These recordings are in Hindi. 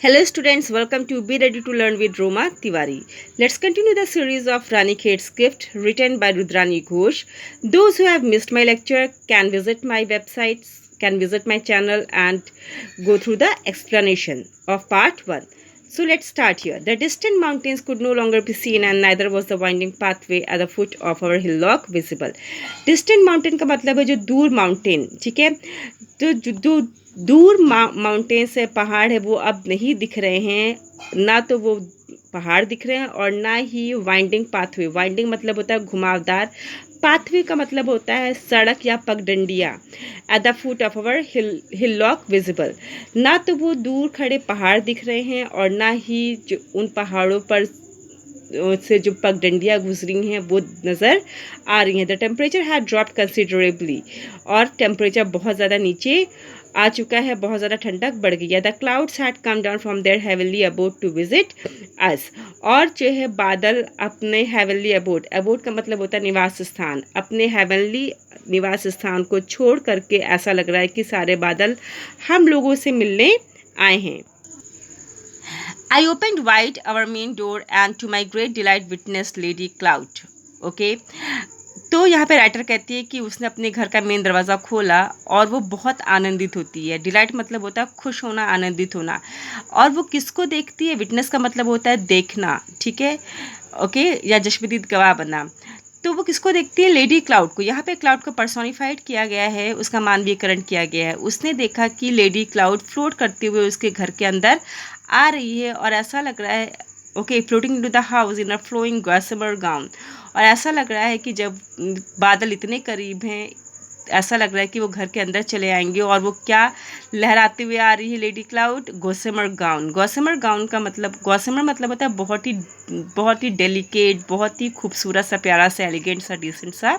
Hello students, welcome to Be Ready to Learn with Roma Tiwari. Let's continue the series of Rani Khate's Gift written by Rudrani Ghosh. Those who have missed my lecture can visit my websites, can visit my channel and go through the explanation of part 1. So let's start here. The distant mountains could no longer be seen and neither was the winding pathway at the foot of our hillock visible. Distant mountain का मतलब है जो दूर mountain, ठीक है? तो जो दूर माउंटेन्स है, पहाड़ है, वो अब नहीं दिख रहे हैं। ना तो वो पहाड़ दिख रहे हैं और ना ही वाइंडिंग पाथवे। वाइंडिंग मतलब होता है घुमावदार, पाथवे का मतलब होता है सड़क या पगडंडियाँ। At the foot of our hillock visible, ना तो वो दूर खड़े पहाड़ दिख रहे हैं और ना ही जो उन पहाड़ों पर से जो पगडंडियाँ गुजरी हैं वो नज़र आ रही हैं। The temperature had dropped considerably, और टेम्परेचर बहुत ज़्यादा नीचे आ चुका है, बहुत ज़्यादा ठंडक बढ़ गई है। The clouds had come down from their heavenly abode to visit us, और जो है बादल अपने हेवनली अबोड, अबोड का मतलब होता है निवास स्थान, अपने हेवनली निवास स्थान को छोड़ करके ऐसा लग रहा है कि सारे बादल हम लोगों से मिलने आए हैं। I opened wide our main door and to my great delight witnessed Lady Cloud. Okay? तो यहाँ पे राइटर कहती है कि उसने अपने घर का मेन दरवाज़ा खोला और वो बहुत आनंदित होती है। डिलाइट मतलब होता है खुश होना, आनंदित होना। और वो किसको देखती है? विटनेस का मतलब होता है देखना, ठीक है? ओके, या जश्नदीद गवाह बनना। तो वो किसको देखती है? लेडी क्लाउड को। यहाँ पे क्लाउड को पर्सोनिफाइड किया गया है, उसका मानवीयकरण किया गया है। उसने देखा कि लेडी क्लाउड फ्लोट करते हुए उसके घर के अंदर आ रही है और ऐसा लग रहा है, okay, floating into the house in a flowing gossamer gown. और ऐसा लग रहा है कि जब बादल इतने करीब हैं, ऐसा लग रहा है कि वो घर के अंदर चले आएंगे। और वो क्या लहराते हुए आ रही है? Lady cloud gossamer gown. Gossamer gown का मतलब, गॉसिमर मतलब होता है बहुत ही डेलिकेट, बहुत ही खूबसूरत सा, प्यारा सा, एलिगेंट सा, डिसेंट सा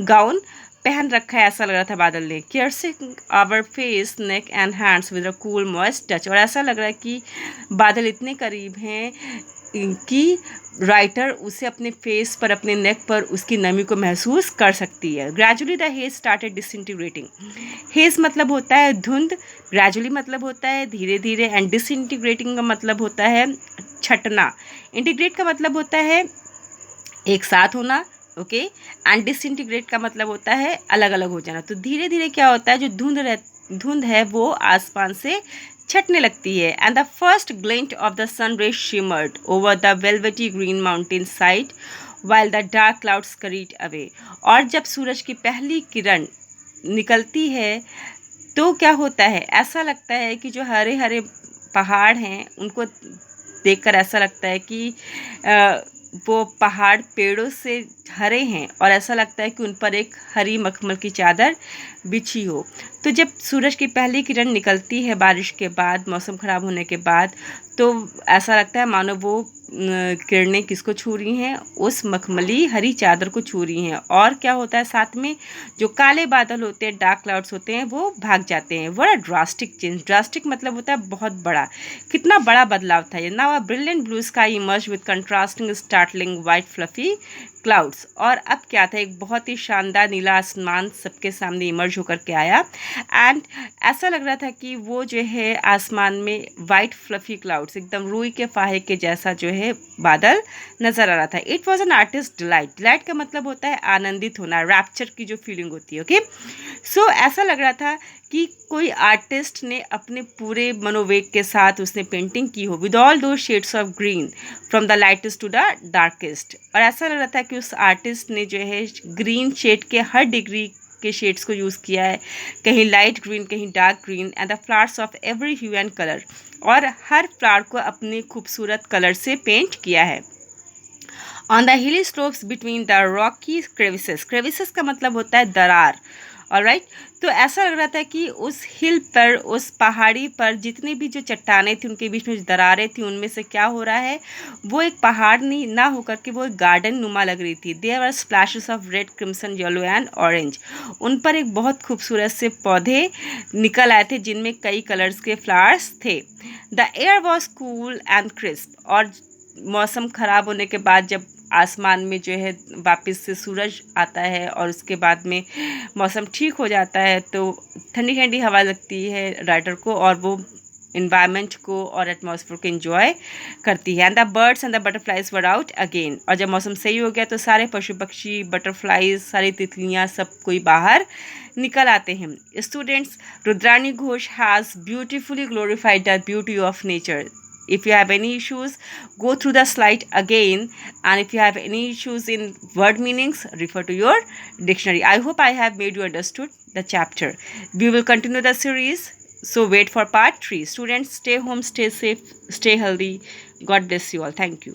गाउन पहन रखा है, ऐसा लग रहा था बादल ने। Caressing our face, neck and hands with a cool moist touch. और ऐसा लग रहा है कि बादल इतने करीब हैं कि राइटर उसे अपने फेस पर, अपने नेक पर उसकी नमी को महसूस कर सकती है। Gradually the hedge started disintegrating. Hedge मतलब होता है धुंध, ग्रेजुअली मतलब होता है धीरे धीरे, एंड डिसइंटीग्रेटिंग का मतलब होता है छटना। इंटीग्रेट का मतलब होता है एक साथ होना, ओके, एंड डिसइंटीग्रेट का मतलब होता है अलग अलग हो जाना। तो धीरे धीरे क्या होता है, जो धुंध है वो आसमान से छटने लगती है। And the first glint of the sun ray shimmered over the velvety green mountain side while the dark clouds carried away. और जब सूरज की पहली किरण निकलती है तो क्या होता है, ऐसा लगता है कि जो हरे हरे पहाड़ हैं उनको देखकर ऐसा लगता है कि वो पहाड़ पेड़ों से हरे हैं और ऐसा लगता है कि उन पर एक हरी मखमल की चादर बिछी हो। तो जब सूरज की पहली किरण निकलती है बारिश के बाद, मौसम ख़राब होने के बाद, तो ऐसा लगता है मानो वो किरणें किसको छू रही हैं? उस मखमली हरी चादर को छू रही हैं। और क्या होता है साथ में, जो काले बादल होते हैं, डार्क क्लाउड्स होते हैं, वो भाग जाते हैं। बड़ा ड्रास्टिक चेंज, ड्रास्टिक मतलब होता है बहुत बड़ा, कितना बड़ा बदलाव था ये। Now a brilliant blue sky emerge with contrasting startling white fluffy clouds. और अब क्या था, एक बहुत ही शानदार नीला आसमान सबके सामने इमर्ज होकर के आया। एंड ऐसा लग रहा था कि वो जो है आसमान में वाइट फ्लफी क्लाउड्स, एकदम रुई के फाहे के जैसा जो है बादल नज़र आ रहा था। It was an artist delight. Delight का मतलब होता है आनंदित होना, रैप्चर की जो फीलिंग होती है, ओके। सो ऐसा लग रहा था कि कोई आर्टिस्ट ने अपने पूरे मनोवेग के साथ उसने पेंटिंग की हो, with all the shades of green from the lightest to the darkest. और ऐसा लग रहा था कि उस आर्टिस्ट ने जो है ग्रीन शेड के हर डिग्री के शेड्स को यूज़ किया है, कहीं लाइट ग्रीन, कहीं dark green, and the flowers of every hue and colour, और हर फ्लावर को अपने खूबसूरत कलर से पेंट किया है। On the hilly slopes between the Rocky crevices, crevices का मतलब होता है दरार, ऑलराइट। तो ऐसा लग रहा था कि उस हिल पर, उस पहाड़ी पर जितनी भी जो चट्टानें थी उनके बीच में जो दरारें थी, उनमें से क्या हो रहा है, वो एक पहाड़ नहीं ना होकर के वो एक गार्डन नुमा लग रही थी। There are splashes of red, crimson, yellow and orange. उन पर एक बहुत खूबसूरत से पौधे निकल आए थे जिनमें कई कलर्स के फ्लावर्स थे। The air was cool and crisp. और मौसम ख़राब होने के बाद जब आसमान में जो है वापस से सूरज आता है और उसके बाद में मौसम ठीक हो जाता है, तो ठंडी ठंडी हवा लगती है राइडर को, और वो इन्वायरमेंट को और एटमॉस्फेयर को एंजॉय करती है। And the birds and the butterflies were out again, और जब मौसम सही हो गया तो सारे पशु पक्षी, बटरफ्लाइज, सारी तितलियाँ, सब कोई बाहर निकल आते हैं। Students, Rudrani Ghosh has beautifully glorified the beauty of nature. If you have any issues, go through the slide again, and if you have any issues in word meanings, refer to your dictionary. I hope I have made you understood the chapter. We will continue the series, so wait for part 3. Students, stay home, stay safe, stay healthy. God bless you all. Thank you.